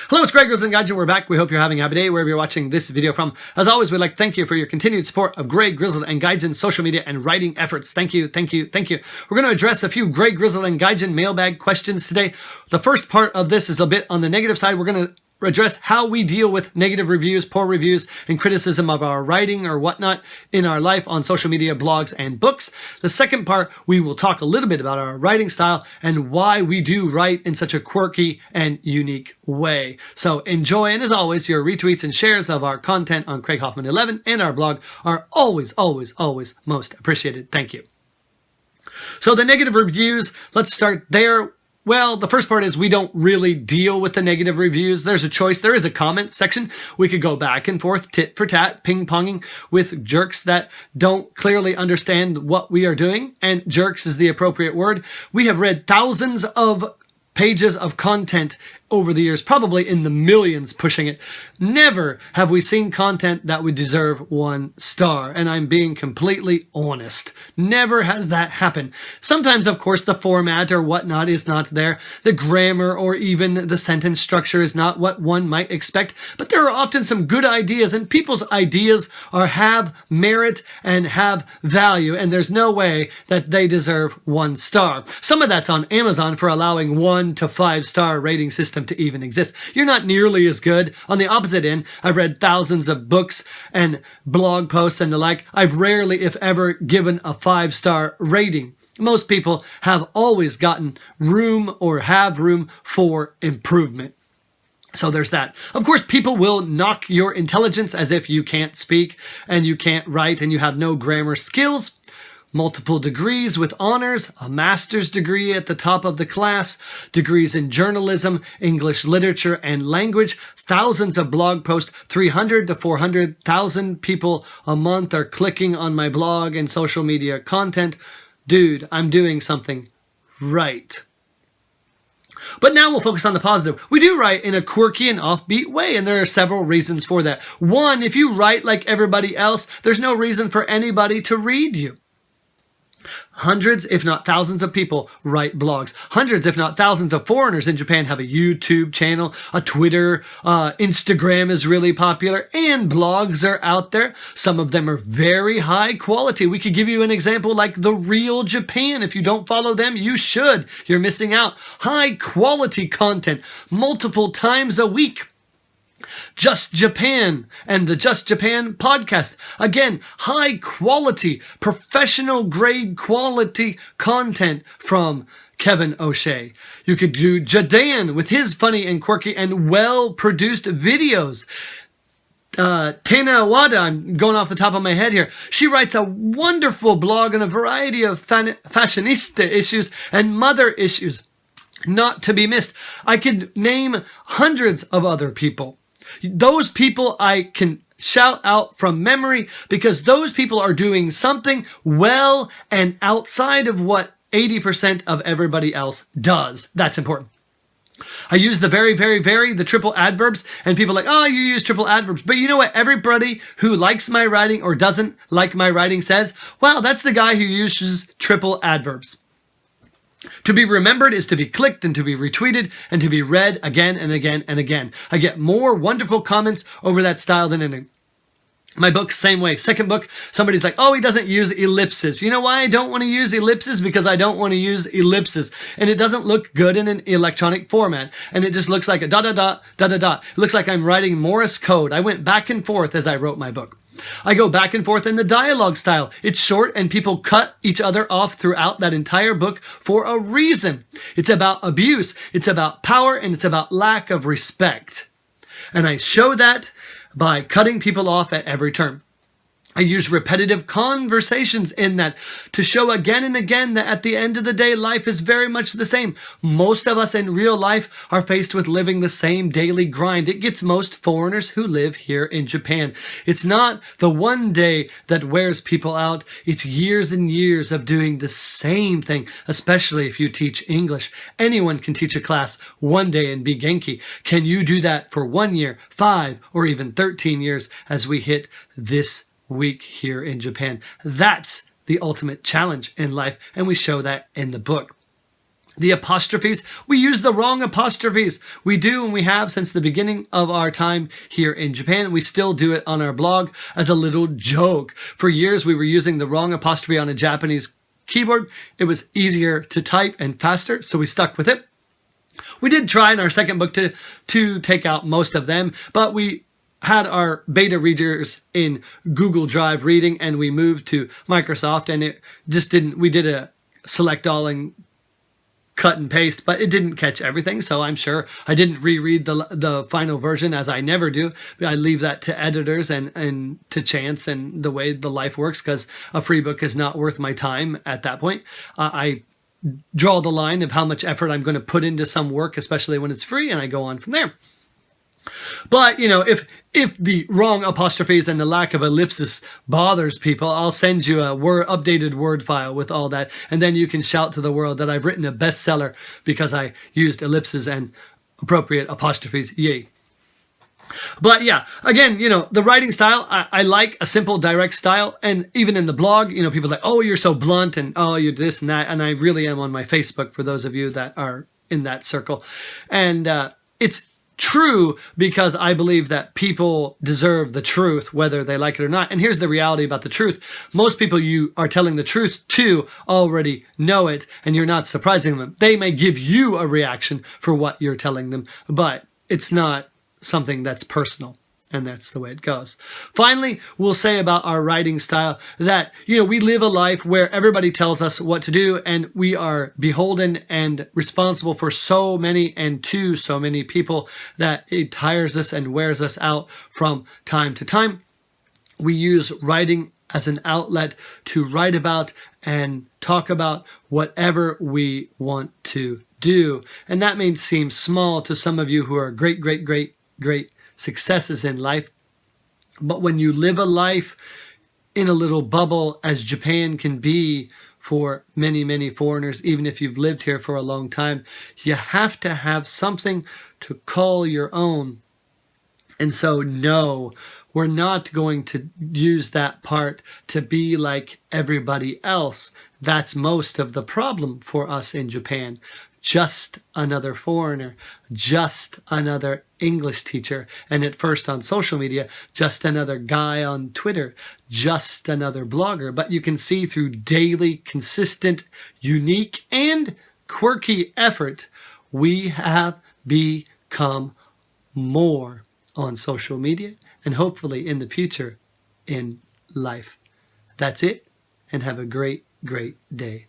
Hello, it's Greg Grizzle and Gaijin. We're back. We hope you're having a happy day wherever you're watching this video from. As always, we'd like to thank you for your continued support of Greg Grizzle and Gaijin's social media and writing efforts. Thank you, thank you, thank you. We're going to address a few Greg Grizzle and Gaijin mailbag questions today. The first part of this is a bit on the negative side. We're going to address how we deal with negative reviews, poor reviews, and criticism of our writing or whatnot in our life on social media, blogs, and books. The second part, we will talk a little bit about our writing style and why we do write in such a quirky and unique way. So enjoy, and as always, your retweets and shares of our content on Craig Hoffman 11 and our blog are always, always, always most appreciated. Thank you. So the negative reviews, let's start there. Well, the first part is we don't really deal with the negative reviews. There's a choice. There is a comment section. We could go back and forth, tit for tat, ping-ponging with jerks that don't clearly understand what we are doing. And jerks is the appropriate word. We have read thousands of pages of content over the years, probably in the millions pushing it. Never have we seen content that would deserve 1 star. And I'm being completely honest. Never has that happened. Sometimes, of course, the format or whatnot is not there. The grammar or even the sentence structure is not what one might expect. But there are often some good ideas, and people's ideas have merit and have value. And there's no way that they deserve 1 star. Some of that's on Amazon for allowing 1 to 5 star rating system to even exist. You're not nearly as good. On the opposite end, I've read thousands of books and blog posts and the like. I've rarely, if ever, given a 5 star rating. Most people have always gotten room or have room for improvement. So there's that. Of course, people will knock your intelligence as if you can't speak and you can't write and you have no grammar skills. Multiple degrees with honors, a master's degree at the top of the class, degrees in journalism, English literature, and language, thousands of blog posts, 300 to 400,000 people a month are clicking on my blog and social media content. Dude, I'm doing something right. But now we'll focus on the positive. We do write in a quirky and offbeat way, and there are several reasons for that. One, if you write like everybody else, there's no reason for anybody to read you. Hundreds, if not thousands of people write blogs. Hundreds, if not thousands of foreigners in Japan have a YouTube channel, a Twitter, Instagram is really popular, and blogs are out there. Some of them are very high quality. We could give you an example like The Real Japan. If you don't follow them, you should. You're missing out. High quality content multiple times a week. Just Japan and the Just Japan podcast. Again, high quality, professional grade quality content from Kevin O'Shea. You could do Jadan with his funny and quirky and well-produced videos. Tena Wada, I'm going off the top of my head here. She writes a wonderful blog on a variety of fashionista issues and mother issues. Not to be missed. I could name hundreds of other people. Those people I can shout out from memory because those people are doing something well and outside of what 80% of everybody else does. That's important. I use the very, very, very, the triple adverbs, and people are like, oh, you use triple adverbs. But you know what? Everybody who likes my writing or doesn't like my writing says, wow, that's the guy who uses triple adverbs. To be remembered is to be clicked and to be retweeted and to be read again and again and again. I get more wonderful comments over that style than in my book, same way. Second book, somebody's like, oh, he doesn't use ellipses. You know why I don't want to use ellipses? Because I don't want to use ellipses. And it doesn't look good in an electronic format. And it just looks like a dot, dot, dot, dot, dot, dot. It looks like I'm writing Morse code. I went back and forth as I wrote my book. I go back and forth in the dialogue style. It's short and people cut each other off throughout that entire book for a reason. It's about abuse, it's about power, and it's about lack of respect. And I show that by cutting people off at every turn. I use repetitive conversations in that to show again and again that at the end of the day, life is very much the same. Most of us in real life are faced with living the same daily grind. It gets most foreigners who live here in Japan. It's not the one day that wears people out. It's years and years of doing the same thing, especially if you teach English. Anyone can teach a class one day and be Genki. Can you do that for 1 year, 5, or even 13 years as we hit this week here in Japan? That's the ultimate challenge in life, and we show that in the book. The apostrophes, we use the wrong apostrophes. We do, and we have since the beginning of our time here in Japan. We still do it on our blog as a little joke. For years, we were using the wrong apostrophe on a Japanese keyboard. It was easier to type and faster, so we stuck with it. We did try in our second book to take out most of them, but we had our beta readers in Google Drive reading, and we moved to Microsoft, and it just didn't, we did a select all and cut and paste, but it didn't catch everything. So I'm sure I didn't reread the final version, as I never do. I leave that to editors and to chance and the way the life works, because a free book is not worth my time at that point. I draw the line of how much effort I'm going to put into some work, especially when it's free, and I go on from there. But, you know, if the wrong apostrophes and the lack of ellipsis bothers people, I'll send you a updated Word file with all that, and then you can shout to the world that I've written a bestseller because I used ellipses and appropriate apostrophes. Yay. But yeah, again, you know, the writing style, I like a simple, direct style. And even in the blog, you know, people are like, oh, you're so blunt, and oh, you're this and that. And I really am on my Facebook, for those of you that are in that circle. And it's true, because I believe that people deserve the truth, whether they like it or not. And here's the reality about the truth. Most people you are telling the truth to already know it, and you're not surprising them. They may give you a reaction for what you're telling them, but it's not something that's personal. And that's the way it goes. Finally, we'll say about our writing style that, you know, we live a life where everybody tells us what to do, and we are beholden and responsible for so many and to so many people that it tires us and wears us out from time to time. We use writing as an outlet to write about and talk about whatever we want to do. And that may seem small to some of you who are great successes in life. But when you live a life in a little bubble, as Japan can be for many, many foreigners, even if you've lived here for a long time, you have to have something to call your own. And so, no, we're not going to use that part to be like everybody else. That's most of the problem for us in Japan. Just another foreigner, just another English teacher, and at first on social media, just another guy on Twitter, just another blogger. But you can see through daily, consistent, unique, and quirky effort, we have become more on social media, and hopefully in the future in life. That's it, and have a great day.